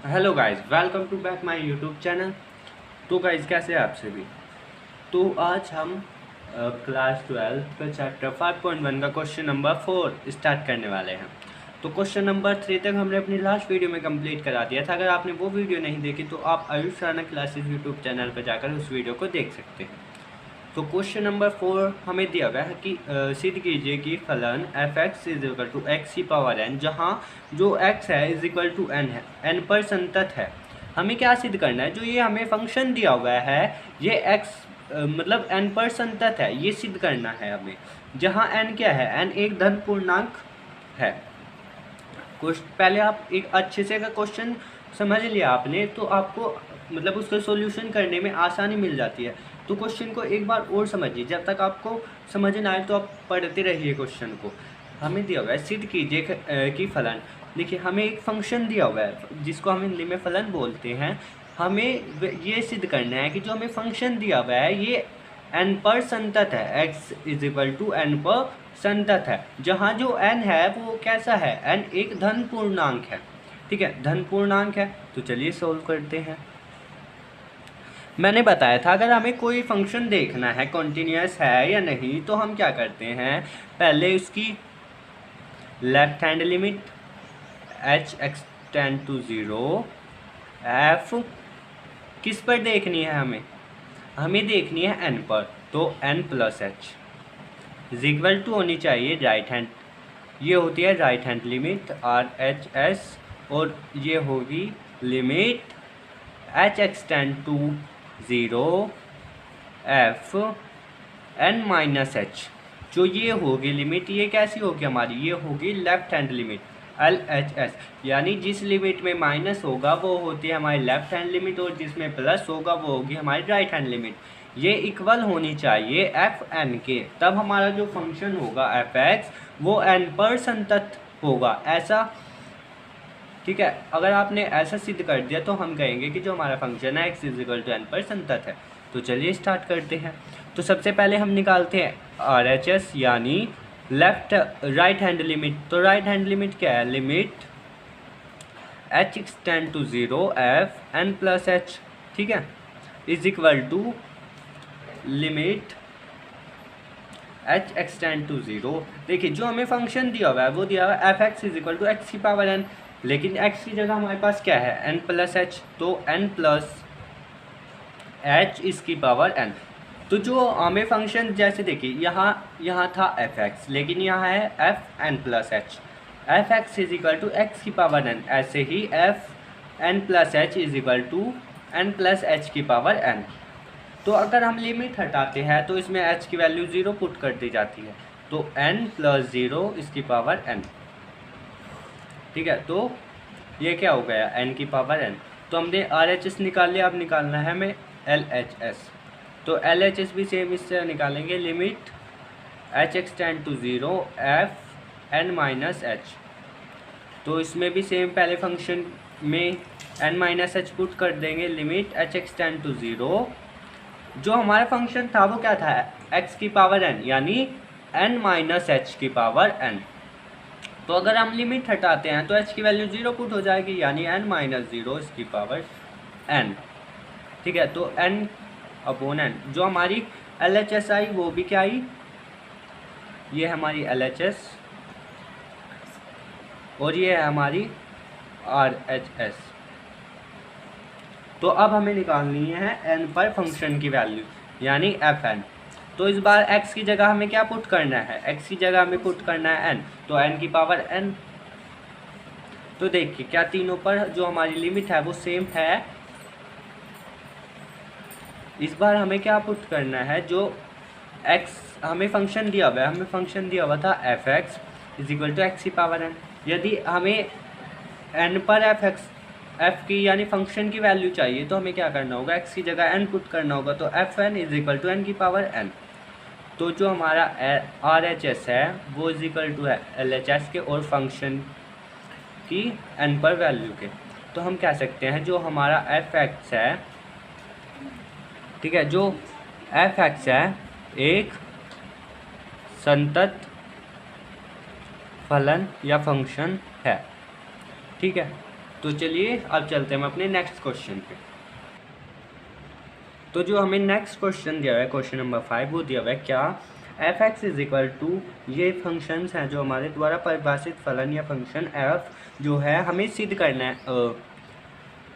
Hello guys, welcome to back my YouTube channel. तो guys, कैसे हैं आप सभी। तो आज हम क्लास 12 का चैप्टर 5.1 का क्वेश्चन नंबर 4 स्टार्ट करने वाले हैं। तो क्वेश्चन नंबर 3 तक हमने अपनी लास्ट वीडियो में कंप्लीट करा दिया था। अगर आपने वो वीडियो नहीं देखी तो आप Ayush Rana classes YouTube channel पर जाकर उस वीडियो को देख सकते हैं। तो क्वेश्चन नंबर 4 हमें दिया गया है कि सिद्ध कीजिए कि फलन F x is equal to x की पावर एन, जहाँ जो x है इज इक्वल टू एन है, एन पर संतत है। हमें क्या सिद्ध करना है, जो ये हमें फंक्शन दिया हुआ है ये x मतलब n पर संतत है, ये सिद्ध करना है हमें। जहाँ n क्या है, n एक धन पूर्णांक है। पहले आप एक अच्छे से अगर क्वेश्चन समझ लिया आपने तो आपको मतलब उसका सॉल्यूशन करने में आसानी मिल जाती है। तो क्वेश्चन को एक बार और समझिए, जब तक आपको समझ ना आए तो आप पढ़ते रहिए क्वेश्चन को। हमें दिया हुआ है सिद्ध कीजिए कि फलन, देखिए हमें एक फंक्शन दिया हुआ है जिसको हम हिंदी में फलन बोलते हैं। हमें ये सिद्ध करना है कि जो हमें फंक्शन दिया हुआ है ये n पर संतत है, x is equal to n पर संतत है। जहाँ जो n है वो कैसा है, n एक धन पूर्णांक है। ठीक है, धन पूर्णांक है। तो चलिए सॉल्व करते हैं। मैंने बताया था अगर हमें कोई फंक्शन देखना है कॉन्टिन्यूस है या नहीं तो हम क्या करते हैं, पहले उसकी left hand limit h extend to 0 f किस पर देखनी है, हमें देखनी है n पर। तो n plus H is equal to होनी चाहिए राइट हैंड, ये होती है right hand limit R H S, और ये होगी limit h extend to 0 f n minus H. जो ये होगी लिमिट, ये कैसी होगी हमारी, ये होगी left hand limit L H S, यानी जिस लिमिट में माइनस होगा वो होती है हमारी लेफ्ट हैंड लिमिट, और जिसमें प्लस होगा वो होगी हमारी राइट हैंड लिमिट। ये इक्वल होनी चाहिए एफ एन के, तब हमारा जो फंक्शन होगा एफ एक्स वो एन पर संतत होगा, ऐसा। ठीक है, अगर आपने ऐसा सिद्ध कर दिया तो हम कहेंगे कि जो हमारा फंक्शन है X is equal to N पर संतत है। तो चलिए स्टार्ट करते हैं। तो सबसे पहले हम निकालते हैं आर एच एस यानी लेफ्ट राइट हैंड लिमिट। तो राइट हैंड लिमिट क्या है, limit h extend to 0 f n plus H, ठीक है, is equal to limit h extend to 0। देखिए जो हमें फंक्शन दिया हुआ है वो दिया हुआ है F x is equal to x की पावर n, लेकिन x की जगह हमारे पास क्या है n प्लस एच, तो n प्लस एच इसकी पावर n। तो जो हमें फंक्शन जैसे देखिए यहाँ था एफ एक्स, लेकिन यहाँ है f n plus h, f x is equal to x की पावर n, ऐसे ही f n plus H is equal to n plus h की पावर n। तो अगर हम लिमिट हटाते हैं तो इसमें h की वैल्यू 0 पुट कर दी जाती है, तो n प्लस 0 इसकी पावर n। ठीक है, तो ये क्या हो गया n की पावर n। तो हमने आर एच एस निकाल लिया, अब निकालना है हमें एल एच एस। तो एल एच एस भी सेम इससे निकालेंगे, limit h extend to 0 f n minus H. तो इसमें भी सेम पहले फंक्शन में n माइनस एच पुट कर देंगे, लिमिट h एक्सटेंड टू 0। जो हमारा फंक्शन था वो क्या था, x की पावर n यानी n माइनस एच की पावर n। तो अगर हम लिमिट हटाते हैं तो h की वैल्यू 0 पुट हो जाएगी, यानी n माइनस 0 इसकी पावर n। ठीक है, तो n अपॉन n। जो हमारी एल एच एस आई वो भी क्या आई, ये हमारी एल एच एस और ये है हमारी आर एच एस। तो अब हमें निकालनी है n पर फंक्शन की वैल्यू यानी एफ एन। तो इस बार x की जगह हमें क्या पुट करना है, x की जगह हमें पुट करना है n, तो n की पावर n। तो देखिए क्या तीनों पर जो हमारी लिमिट है वो सेम है। इस बार हमें क्या पुट करना है, जो x हमें फंक्शन दिया हुआ है, हमें फंक्शन दिया हुआ था F x is equal to x की पावर n। यदि हमें n पर एफ की यानी फंक्शन की वैल्यू चाहिए तो हमें क्या करना होगा, x की जगह n पुट करना होगा, तो F N is equal to n की पावर n। तो जो हमारा आर एच एस है वो इज इक्वल टू है एल एच एस के और फंक्शन की n पर वैल्यू के। तो हम कह सकते हैं जो हमारा एफ एक्स है, ठीक है, जो एफ एक्स है एक संतत फलन या फंक्शन है। ठीक है, तो चलिए अब चलते हैं हम अपने नेक्स्ट क्वेश्चन पे। तो जो हमें नेक्स्ट क्वेश्चन दिया हुआ है, क्वेश्चन नंबर 5, वो दिया हुआ है क्या F x is equal to, ये फंक्शंस हैं जो हमारे द्वारा परिभाषित फलन या फंक्शन एफ जो है हमें सिद्ध करना है,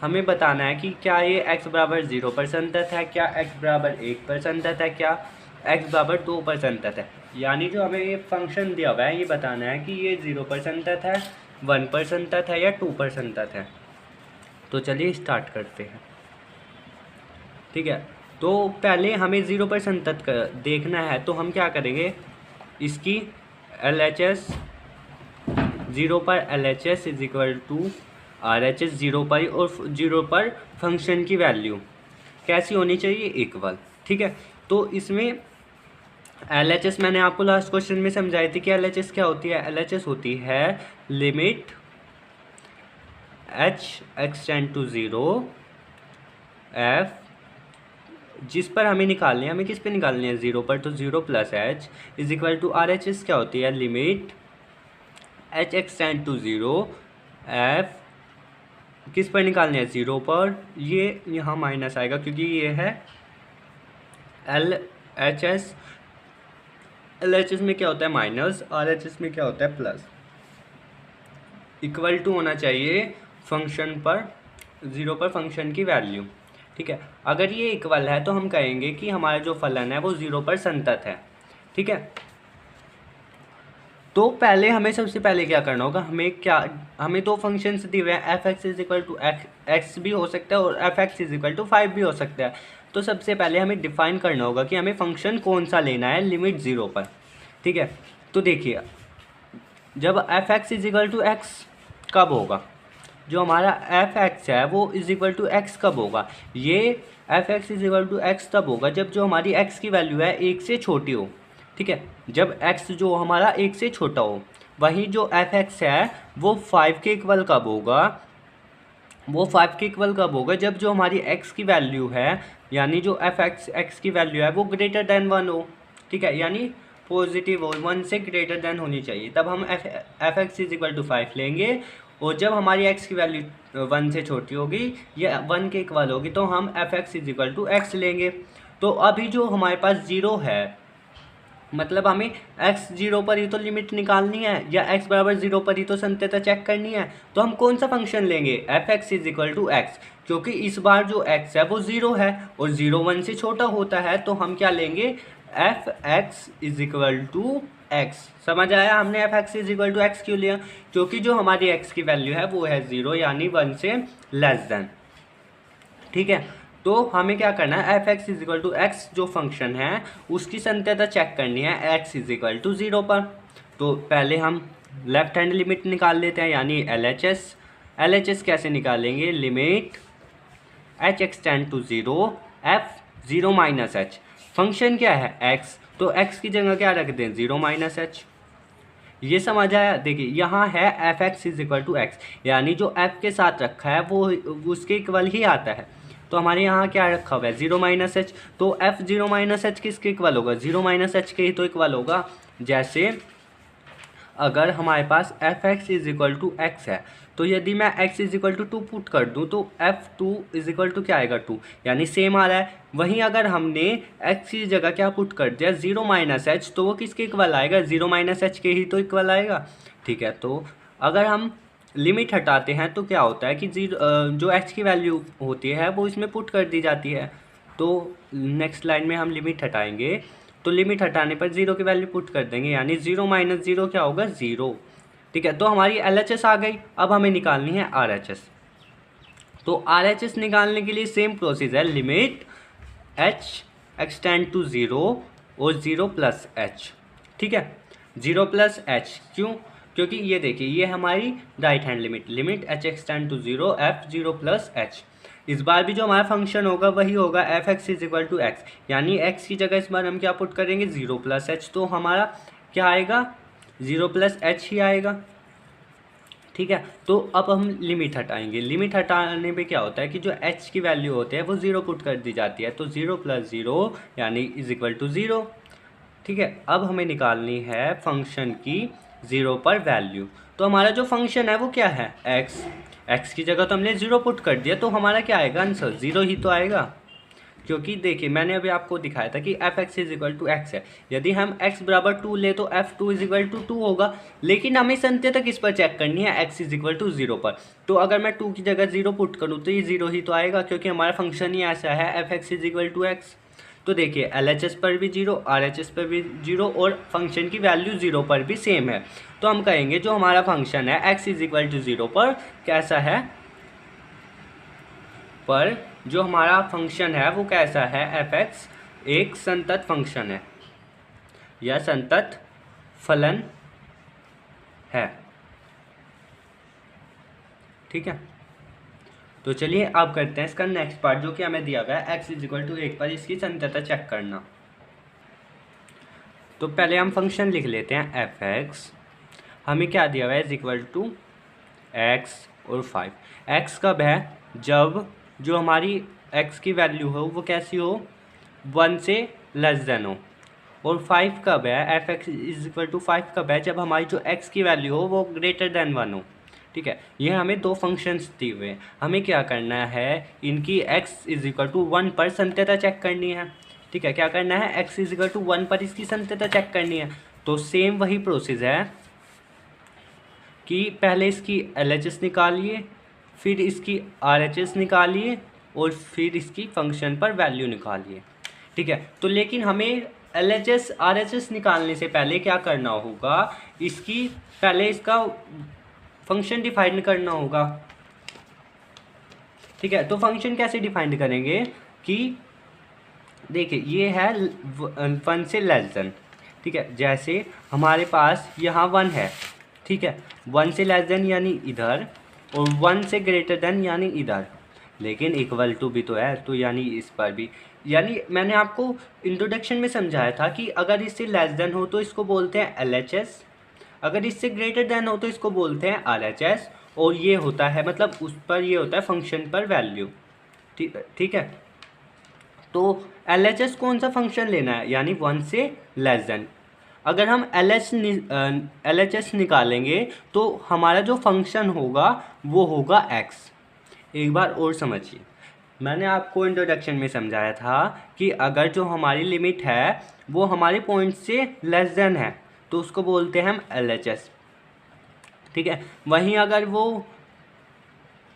हमें बताना है कि क्या ये x बराबर 0 पर संतत है, क्या x बराबर 1 पर संतत है, क्या x बराबर 2 पर संतत है। यानी जो हमें ये फंक्शन दिया हुआ है ये बताना है कि ये 0 पर संतत है, 1 पर संतत है या 2 पर संतत है। तो चलिए स्टार्ट करते हैं। ठीक है, तो पहले हमें 0 पर संतत देखना है, तो हम क्या करेंगे, इसकी LHS 0 पर LHS is equal to RHS 0 पर, और 0 पर फंक्शन की वैल्यू कैसी होनी चाहिए, इक्वल। ठीक है, तो इसमें LHS मैंने आपको लास्ट क्वेश्चन में समझाई थी कि LHS क्या होती है। LHS होती है limit h extend to 0 f, जिस पर हमें निकालनी है, हमें किस पे निकालनी है, 0 पर, तो 0 plus h is equal to RHS क्या होती है, limit h extend to 0 f, किस पर निकालनी है, 0 पर। ये यहाँ माइनस आएगा क्योंकि ये है LHS, LHS में क्या होता है माइनस, RHS में क्या होता है प्लस। इक्वल टू होना चाहिए फंक्शन पर, 0 पर फंक्शन की वैल्यू। ठीक है, अगर ये इक्वल है तो हम कहेंगे कि हमारा जो फलन है वो 0 पर संतत है। ठीक है, तो पहले हमें सबसे पहले क्या करना होगा, हमें दो फंक्शंस दिए हुए हैं, F x is equal to X भी हो सकता है और F x is equal to 5 भी हो सकता है। तो सबसे पहले हमें डिफाइन करना होगा कि हमें फंक्शन कौन सा लेना है लिमिट 0 पर। ठीक है, तो देखिए जब F x is equal to X कब होगा, जो हमारा एफ एक्स है वो इज इक्वल टू एक्स कब होगा, ये F x is equal to X तब होगा जब जो हमारी एक्स की वैल्यू है 1 से छोटी हो। ठीक है, जब x जो हमारा 1 से छोटा हो। वहीं जो एफ एक्स है वो 5 के इक्वल कब होगा, वो 5 के इक्वल कब होगा, जब जो हमारी x की वैल्यू है, यानी जो एफ एक्स की वैल्यू है वो ग्रेटर देन 1 हो। ठीक है, यानी पॉजिटिव हो, 1 से ग्रेटर देन होनी चाहिए, तब हम F x is equal to 5 लेंगे। और जब हमारी x की वैल्यू 1 से छोटी होगी या 1 के इक्वल होगी तो हम F x is equal to X लेंगे। तो अभी जो हमारे पास 0 है, मतलब हमें x 0 पर ही तो लिमिट निकालनी है या x बराबर 0 पर ही तो संततता चेक करनी है। तो हम कौन सा फंक्शन लेंगे, F x is equal to X, क्योंकि इस बार जो x है वो 0 है और 0 1 से छोटा होता है, तो हम क्या लेंगे, F x is equal to X. समझ आया हमने F x is equal to X क्यों लिया, क्योंकि जो हमारी x की वैल्यू है वो है 0 यानी 1 से लेस देन। ठीक है, तो हमें क्या करना है, F x is equal to X जो फंक्शन है उसकी संततता चेक करनी है x इज इक्वल टू 0 पर। तो पहले हम लेफ्ट हैंड लिमिट निकाल लेते हैं, यानी LHS कैसे निकालेंगे, limit h extend to 0 f 0 minus h, function क्या है x, तो x की जगह क्या रख दें, 0 माइनस h। ये समझ आया। देखिए यहाँ है F x is equal to X, यानी जो f के साथ रखा है वो उसके इक्वल ही आता है। तो हमारे यहाँ क्या रखा हुआ है, 0 माइनस एच, तो f 0 माइनस एच किसके इक्वल होगा, 0 माइनस एच के ही तो इक्वल होगा। जैसे अगर हमारे पास f x is equal to x है, तो यदि मैं x is equal to 2 put कर दूँ तो f2 इज इक्वल टू क्या आएगा, 2, यानी सेम आ रहा है। वहीं अगर हमने x की जगह क्या पुट कर दिया, 0 माइनस एच, तो वो किसके इक्वल आएगा, 0 माइनस एच के ही तो इक्वल आएगा। ठीक है, तो अगर हम लिमिट हटाते हैं तो क्या होता है कि जो x की वैल्यू होती है वो इसमें पुट कर दी जाती है। तो नेक्स्ट लाइन में हम लिमिट हटाएंगे, तो लिमिट हटाने पर 0 की वैल्यू पुट कर देंगे, यानी 0 माइनस 0 क्या होगा, 0। ठीक है, तो हमारी LHS आ गई। अब हमें निकालनी है RHS। तो RHS निकालने के लिए सेम प्रोसेस है, लिमिट h एक्सटेंड टू 0 और 0 प्लस h। ठीक है, 0 प्लस h क्यों, क्योंकि ये देखिए ये हमारी right hand limit h extend to 0 f 0 plus h। इस बार भी जो हमारा फंक्शन होगा वही होगा F x is equal to X, यानी x की जगह इस बार हम क्या पुट करेंगे, 0 प्लस h, तो हमारा क्या आएगा, 0 प्लस h ही आएगा। ठीक है, तो अब हम लिमिट हटाएंगे। लिमिट हटाने पे क्या होता है कि जो h की वैल्यू होती है वो 0 पुट कर दी जाती है, तो 0 प्लस 0 यानी इज इक्वल टू 0। ठीक है, अब हमें निकालनी है फंक्शन की 0 पर वैल्यू। तो हमारा जो फंक्शन है वो क्या है, x। एक्स की जगह तो हमने 0 पुट कर दिया, तो हमारा क्या आएगा आंसर, 0 ही तो आएगा। क्योंकि देखिए मैंने अभी आपको दिखाया था कि F x is equal to x है, यदि हम x बराबर 2 ले तो F two is equal to 2 होगा। लेकिन हमें संत्यता किस पर चेक करनी है, x इज इक्वल टू 0 पर। तो अगर मैं 2 की जगह 0 पुट करूँ तो ये 0 ही तो आएगा, क्योंकि हमारा फंक्शन ही ऐसा है F x is equal to X. तो देखिए LHS पर भी 0, RHS पर भी 0 और फंक्शन की वैल्यू 0 पर भी सेम है। तो हम कहेंगे जो हमारा फंक्शन है x इज इक्वल टू 0 पर कैसा है, पर जो हमारा फंक्शन है वो कैसा है, एफ एक्स एक संतत फंक्शन है या संतत फलन है। ठीक है, तो चलिए अब करते हैं इसका नेक्स्ट पार्ट, जो कि हमें दिया गया है x इज इक्वल टू 1 पर इसकी संततता चेक करना। तो पहले हम फंक्शन लिख लेते हैं एफ एक्स, हमें क्या दिया हुआ है, इज इक्वल टू एक्स और 5। एक्स कब है, जब जो हमारी x की वैल्यू हो वो कैसी हो, 1 से लेस देन हो। और 5 कब है, F x is equal to 5 कब है, जब हमारी जो x की वैल्यू हो वो ग्रेटर देन 1 हो। ठीक है, ये हमें दो फंक्शंस दिए हुए हैं, हमें क्या करना है, इनकी x इज इक्वल टू 1 पर संत्यता चेक करनी है। ठीक है, क्या करना है, x इज इक्वल टू 1 पर इसकी संत्यता चेक करनी है। तो सेम वही प्रोसेस है कि पहले इसकी LHS निकालिए, फिर इसकी RHS निकालिए और फिर इसकी फंक्शन पर वैल्यू निकालिए। ठीक है, तो लेकिन हमें LHS RHS निकालने से पहले क्या करना होगा, इसकी पहले इसका फंक्शन डिफाइन करना होगा। ठीक है, तो फंक्शन कैसे डिफाइन करेंगे कि देखिए ये है 1 से लेस देन। ठीक है, जैसे हमारे पास यहाँ 1 है, ठीक है, 1 से लेस देन यानी इधर, और 1 से ग्रेटर देन यानी इधर, लेकिन इक्वल टू भी तो है, तो यानी इस पर भी। यानी मैंने आपको इंट्रोडक्शन में समझाया था कि अगर इससे लेस देन हो तो इसको बोलते हैं LHS, अगर इससे ग्रेटर देन हो तो इसको बोलते हैं RHS, और ये होता है मतलब उस पर ये होता है फंक्शन पर वैल्यू। ठीक है, तो LHS कौन सा फंक्शन लेना है, यानी 1 से लेस देन। अगर हम LHS निकालेंगे तो हमारा जो फंक्शन होगा वो होगा x। एक बार और समझिए, मैंने आपको इंट्रोडक्शन में समझाया था कि अगर जो हमारी लिमिट है वो हमारे पॉइंट से लेस देन है तो उसको बोलते हैं हम LHS। ठीक है, वहीं अगर वो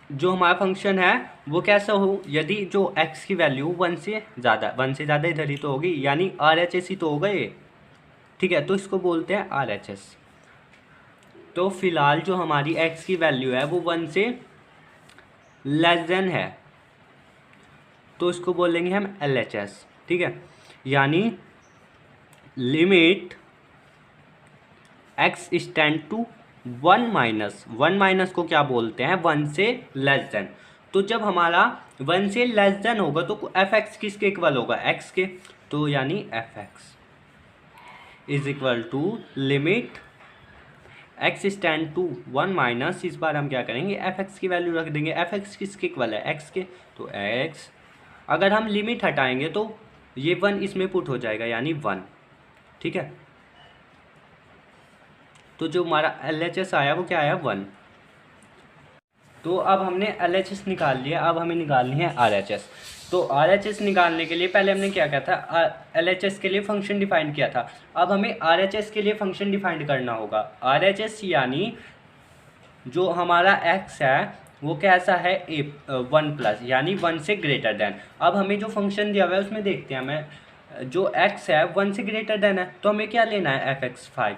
जो हमारा फंक्शन है वो कैसा हो, यदि जो x की वैल्यू 1 से ज़्यादा इधर ही तो होगी, यानी RHS ही तो होगा ये। ठीक है, तो इसको बोलते हैं RHS। तो फिलहाल जो हमारी x की वैल्यू है वो 1 से लेस देन है, तो इसको बोलेंगे हम LHS। ठीक है, यानी limit x equal to 1 minus को क्या बोलते हैं, 1 से लेस देन। तो जब हमारा 1 से लेस देन होगा तो एफ एक्स किसके इक्वल होगा, x के, तो यानी F x is equal to limit x equal to 1 minus, इस बार हम क्या करेंगे, एफ एक्स की वैल्यू रख देंगे। एफ एक्स किसके इक्वल है, x के, तो x, अगर हम लिमिट हटाएंगे तो ये 1 इसमें पुट हो जाएगा यानी 1। ठीक है, तो जो हमारा LHS आया वो क्या आया, 1। तो अब हमने LHS निकाल लिया, अब हमें निकालनी है RHS। तो RHS निकालने के लिए पहले हमने क्या किया था, LHS के लिए फंक्शन डिफाइन किया था, अब हमें RHS के लिए फंक्शन डिफाइन करना होगा। RHS यानी जो हमारा x है वो कैसा है, 1 प्लस, यानी 1 से ग्रेटर देन। अब हमें जो फंक्शन दिया हुआ है उसमें देखते हैं, हमें जो x है 1 से ग्रेटर देन है, तो हमें क्या लेना है, fx 5,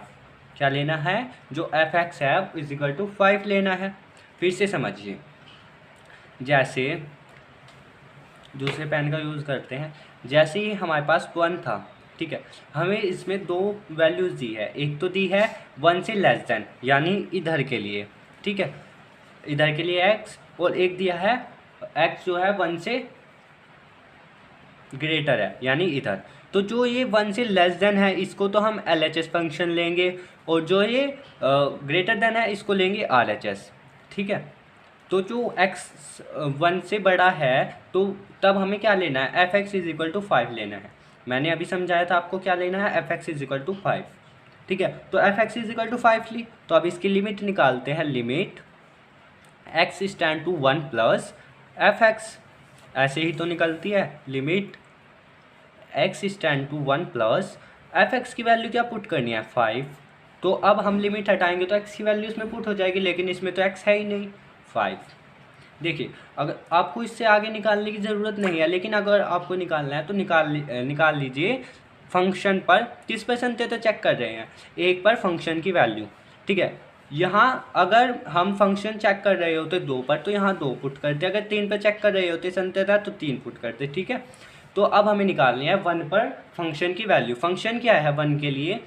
क्या लेना है, जो fx है इज इक्वल टू 5 लेना है। फिर से समझिए, जैसे दूसरे पेन का यूज़ करते हैं, जैसे ही हमारे पास 1 था, ठीक है, हमें इसमें दो वैल्यूज़ दी है, एक तो दी है 1 से लेस देन यानी इधर के लिए, ठीक है, इधर के लिए x, और एक दिया है x जो है 1 से ग्रेटर है यानी इधर। तो जो ये 1 से लेस देन है इसको तो हम LHS फंक्शन लेंगे, और जो ये ग्रेटर देन है इसको लेंगे RHS। ठीक है, तो जो x 1 से बड़ा है तो तब हमें क्या लेना है, fx इज इक्वल टू 5 लेना है। मैंने अभी समझाया था आपको क्या लेना है, fx इज इक्वल टू 5। ठीक है, तो fx इज इक्वल टू 5 ली, तो अब इसकी लिमिट निकालते हैं, limit X stand to 1 plus F X, ऐसे ही तो निकलती है। Limit X stand to 1 plus F X की वैल्यू क्या पुट करनी है 5। तो अब हम लिमिट हटाएंगे तो एक्स की वैल्यू इसमें पुट हो जाएगी, लेकिन इसमें तो एक्स है ही नहीं 5। देखिए अगर आपको इससे आगे निकालने की ज़रूरत नहीं है, लेकिन अगर आपको निकालना है तो निकाल लीजिए फंक्शन पर। किस पर संतत चेक कर रहे हैं, एक पर फंक्शन की वैल्यू। ठीक है, यहाँ अगर हम फंक्शन चेक कर रहे होते 2 पर तो यहाँ 2 पुट करते, अगर 3 पर चेक कर रहे होते संतत तो 3 पुट करते। ठीक है, तो अब हमें निकालनी है 1 पर फंक्शन की वैल्यू। फंक्शन क्या है 1 के लिए,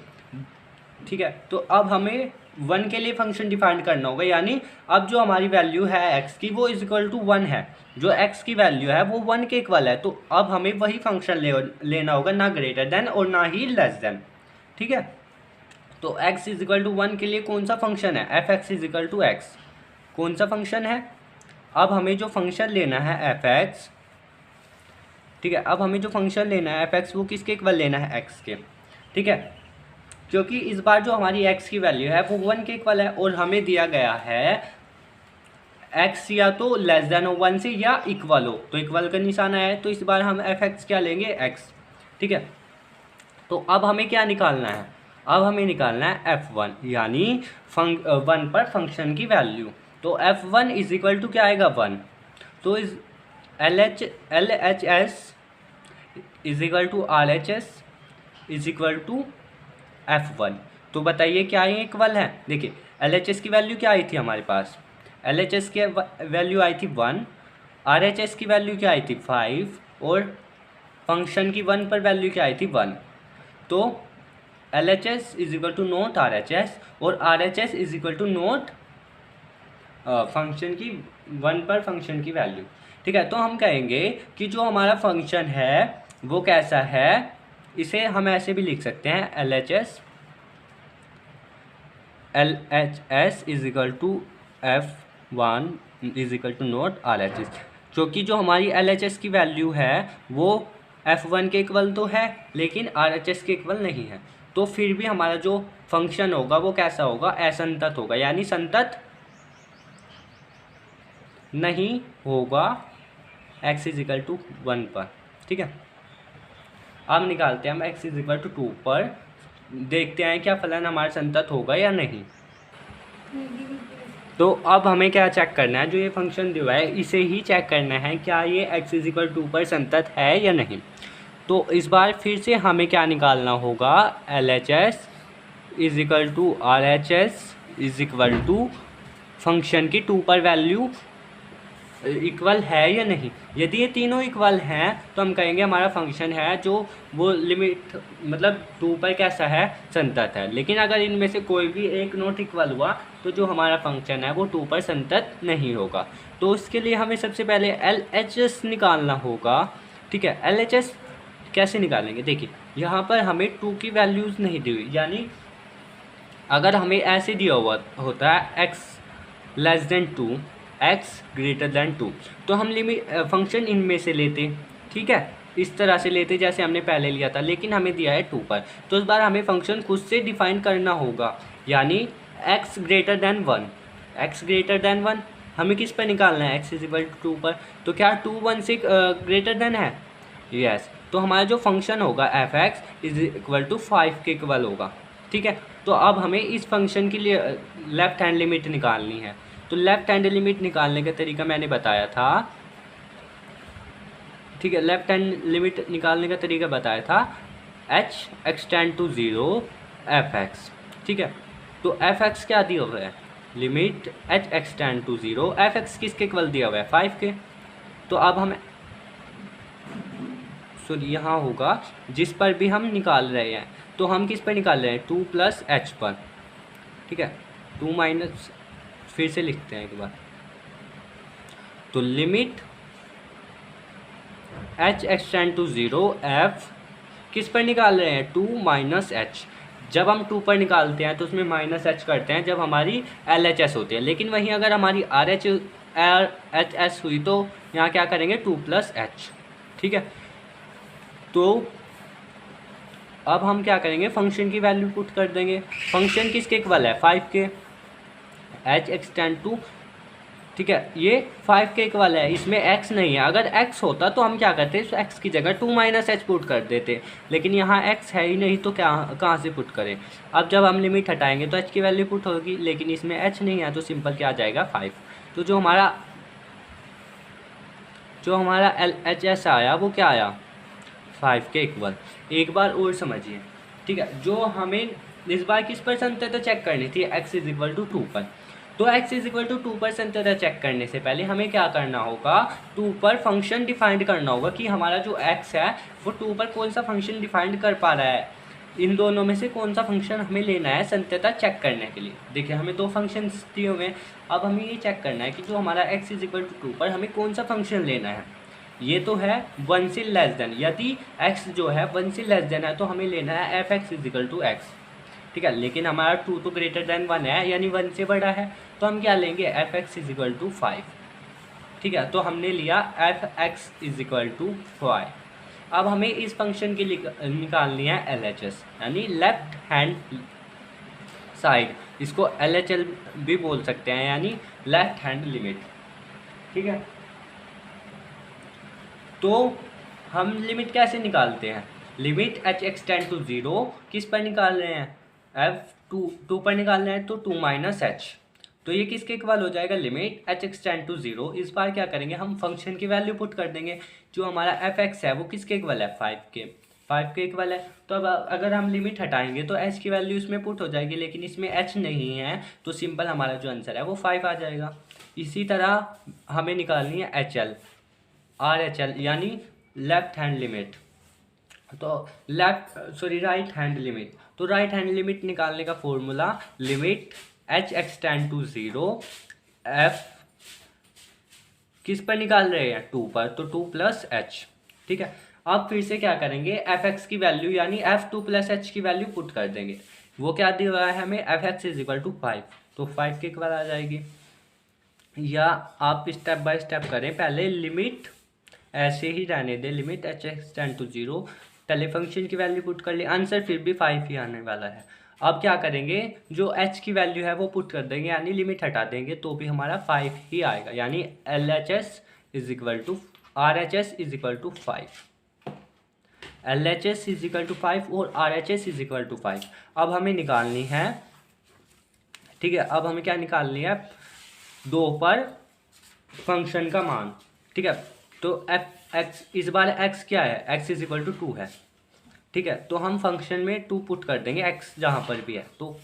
ठीक है, तो अब हमें 1 के लिए फंक्शन डिफाइन करना होगा, यानी अब जो हमारी वैल्यू है x की वो इज इक्वल टू 1 है, जो x की वैल्यू है वो 1 के इक्वल है। तो अब हमें वही फंक्शन लेना होगा, ना ग्रेटर देन और ना ही लेस देन। ठीक है, तो x इज इक्वल टू 1 के लिए कौन सा फंक्शन है, F x is equal to X, कौन सा फंक्शन है। अब हमें जो फंक्शन लेना है एफ एक्स, ठीक है, अब हमें जो फंक्शन लेना है एफ एक्स वो किसके इक्वल लेना है x के। ठीक है, क्योंकि इस बार जो हमारी x की वैल्यू है वो 1 के इक्वल है और हमें दिया गया है x या तो लेस देन हो 1 से या इक्वल हो, तो इक्वल का निशान है, तो इस बार हम एफ एक्स क्या लेंगे x। ठीक है, तो अब हमें क्या निकालना है, अब हमें निकालना है f1, यानी 1 पर फंक्शन की वैल्यू। तो f1 इज इक्वल टू क्या आएगा 1, तो इस L H S is equal to R H S is equal to f1। तो बताइए क्या ये इक्वल है। देखिए LHS की वैल्यू क्या आई थी हमारे पास, LHS की वैल्यू आई थी 1, RHS की वैल्यू क्या आई थी 5 और फंक्शन की 1 पर वैल्यू क्या आई थी 1। तो LHS is equal to not RHS और RHS is equal to not function की 1 पर फंक्शन की वैल्यू। ठीक है, तो हम कहेंगे कि जो हमारा फंक्शन है वो कैसा है, इसे हम ऐसे भी लिख सकते हैं LHS is equal to f1 is equal to not RHS, क्योंकि जो हमारी LHS की वैल्यू है वो f1 के इक्वल तो है लेकिन RHS के इक्वल नहीं है, तो फिर भी हमारा जो फंक्शन होगा वो कैसा होगा, असंतत होगा, यानी संतत नहीं होगा x इज इक्वल टू 1 पर। ठीक है, अब निकालते हैं हम x इज इक्वल टू 2 पर, देखते हैं क्या फलन हमारा संतत होगा या नहीं। तो अब हमें क्या चेक करना है, जो ये फंक्शन दिया है इसे ही चेक करना है क्या ये x इज इक्वल टू पर संतत है या नहीं। तो इस बार फिर से हमें क्या निकालना होगा, LHS is equal to RHS is equal to function की 2 पर वैल्यू इक्वल है या नहीं। यदि ये तीनों इक्वल हैं तो हम कहेंगे हमारा फंक्शन है जो वो लिमिट मतलब 2 पर कैसा है, संतत है। लेकिन अगर इनमें से कोई भी एक नॉट इक्वल हुआ तो जो हमारा फंक्शन है वो 2 पर संतत नहीं होगा। तो उसके लिए हमें सबसे पहले LHS निकालना होगा। ठीक है, LHS कैसे निकालेंगे, देखिए यहाँ पर हमें 2 की वैल्यूज़ नहीं दी हुई, यानी अगर हमें ऐसे दिया हुआ होता है x less than 2 x greater than 2 तो हम लिमिट फंक्शन इनमें से लेते। ठीक है, इस तरह से लेते जैसे हमने पहले लिया था, लेकिन हमें दिया है 2 पर, तो इस बार हमें फंक्शन खुद से डिफाइन करना होगा, यानी x greater than 1। x greater than 1 हमें किस पर निकालना है, x इज इक्वल टू 2 पर, तो क्या 2 1 से ग्रेटर देन है, यस। तो हमारा जो फंक्शन होगा F x is equal to 5 के इक्वल होगा। ठीक है, तो अब हमें इस फंक्शन के लिए लेफ्ट हैंड लिमिट निकालनी है। तो लेफ्ट हैंड लिमिट निकालने का तरीका मैंने बताया था। ठीक है, लेफ्ट हैंड लिमिट निकालने का तरीका बताया था h extend to 0 F X. ठीक है, तो एफ एक्स क्या दिया हुआ है, limit h extend to 0 F X किसके इक्वल दिया हुआ है 5 के। तो अब हम यहाँ होगा जिस पर भी हम निकाल रहे हैं, तो हम किस पर निकाल रहे हैं 2 प्लस h पर। ठीक है, 2 माइनस, फिर से लिखते हैं एक बार, तो limit h extend to 0 f किस पर निकाल रहे हैं 2 माइनस h। जब हम 2 पर निकालते हैं तो उसमें माइनस h करते हैं जब हमारी LHS होती है, लेकिन वहीं अगर हमारी RHS हुई तो यहाँ क्या करेंगे 2 प्लस h। ठीक है, तो अब हम क्या करेंगे, फंक्शन की वैल्यू पुट कर देंगे। फंक्शन किसके इक्वल है 5 के, h एक्सटेंड टू, ठीक है, ये 5 के इक्वल है, इसमें x नहीं है। अगर x होता तो हम क्या करते, इस x की जगह 2 माइनस एच पुट कर देते, लेकिन यहाँ x है ही नहीं तो क्या कहाँ से पुट करें। अब जब हम लिमिट हटाएंगे तो h की वैल्यू पुट होगी, लेकिन इसमें h नहीं है तो सिंपल क्या आ जाएगा 5। तो जो हमारा LHS आया वो क्या आया 5 के इक्वल। एक बार और समझिए, ठीक है, जो हमें इस बार किस पर संतुलता चेक करनी थी, x इज इक्वल टू 2 पर। तो x इज इक्वल टू 2 पर संतुलता चेक करने से पहले हमें क्या करना होगा, 2 पर फंक्शन डिफाइंड करना होगा कि हमारा जो x है वो 2 पर कौन सा फंक्शन डिफाइंड कर पा रहा है। इन दोनों में से कौन सा फंक्शन हमें लेना है संतुलता चेक करने के लिए। देखिए हमें दो फंक्शन दिए हुए हैं, अब हमें ये चेक करना है कि जो हमारा x इज इक्वल टू 2 पर हमें कौन सा फंक्शन लेना है। ये तो है 1 से लेस देन, यदि x जो है 1 से लेस देन है तो हमें लेना है f(x) is equal to x, ठीक है। लेकिन हमारा 2 तो ग्रेटर देन 1 है, यानी 1 से बड़ा है, तो हम क्या लेंगे f(x) इज इक्वल टू 5, ठीक है। तो हमने लिया f(x) इज इक्वल टू 5। अब हमें इस फंक्शन की निकालनी है LHS, यानी लेफ्ट हैंड साइड, इसको LHL भी बोल सकते हैं, यानी लेफ्ट हैंड लिमिट, ठीक है। तो हम लिमिट कैसे निकालते हैं, लिमिट h(x) टेंड टू 0 किस पर निकाल रहे हैं, f(2) पर निकाल रहे हैं, तो 2 माइनस एच। तो ये किसके इक्वल हो जाएगा, लिमिट h(x) टेंड टू 0। इस बार क्या करेंगे, हम फंक्शन की वैल्यू पुट कर देंगे। जो हमारा f(x) है वो किसके इक्वल है, 5 के इक्वल है। तो अब अगर हम लिमिट हटाएंगे तो h की वैल्यू इसमें पुट हो जाएगी, लेकिन इसमें h नहीं है तो सिंपल हमारा जो आंसर है वो 5 आ जाएगा। इसी तरह हमें निकालनी है RHL यानी लेफ्ट हैंड लिमिट, तो राइट हैंड लिमिट। तो राइट हैंड लिमिट निकालने का formula, limit h(x) tend to 0 f किस पर निकाल रहे हैं, 2 पर, तो 2 प्लस एच, ठीक है। अब फिर से क्या करेंगे, f(x) की वैल्यू यानी f2 प्लस एच की वैल्यू पुट कर देंगे। वो क्या दिया हुआ है हमें, f(x) इज इक्वल टू 5, तो 5 के इक्वल आ जाएगी। या आप स्टेप बाय स्टेप करें, पहले लिमिट ऐसे ही रहने दें, लिमिट h(x) टेंड टू 0, पहले फंक्शन की वैल्यू पुट कर ली, आंसर फिर भी 5 ही आने वाला है। अब क्या करेंगे, जो h की वैल्यू है वो पुट कर देंगे, यानी लिमिट हटा देंगे तो भी हमारा 5 ही आएगा, यानी LHS is equal to RHS is equal to 5, LHS is equal to 5 और RHS इज इक्वल टू 5। अब हमें निकालनी है, ठीक है, अब हमें क्या निकालनी है, 2 पर फंक्शन का मान, ठीक है। तो f(x) इस बार x क्या है, x इज इक्वल टू 2 है, ठीक है। तो हम फंक्शन में 2 पुट कर देंगे, x जहाँ पर भी है। तो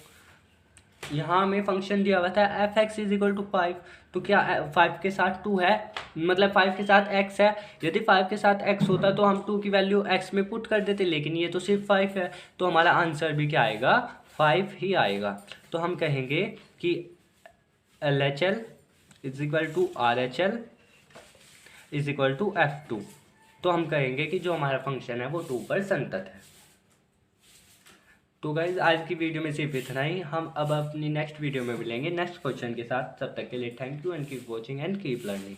यहाँ हमें फंक्शन दिया हुआ था f(x) इज इक्वल टू 5, तो क्या 5 के साथ 2 है, मतलब 5 के साथ x है। यदि 5 के साथ x होता तो हम 2 की वैल्यू x में पुट कर देते, लेकिन ये तो सिर्फ 5 है, तो हमारा आंसर भी क्या आएगा, 5 ही आएगा। तो हम कहेंगे कि LHL is equal to RHL is equal to f2। तो हम कहेंगे कि जो हमारा फंक्शन है वो 2 पर संतत है। तो गाइज आज की वीडियो में सिर्फ इतना ही, हम अब अपनी नेक्स्ट वीडियो में मिलेंगे नेक्स्ट क्वेश्चन के साथ। तब तक के लिए thank you and keep watching and keep learning.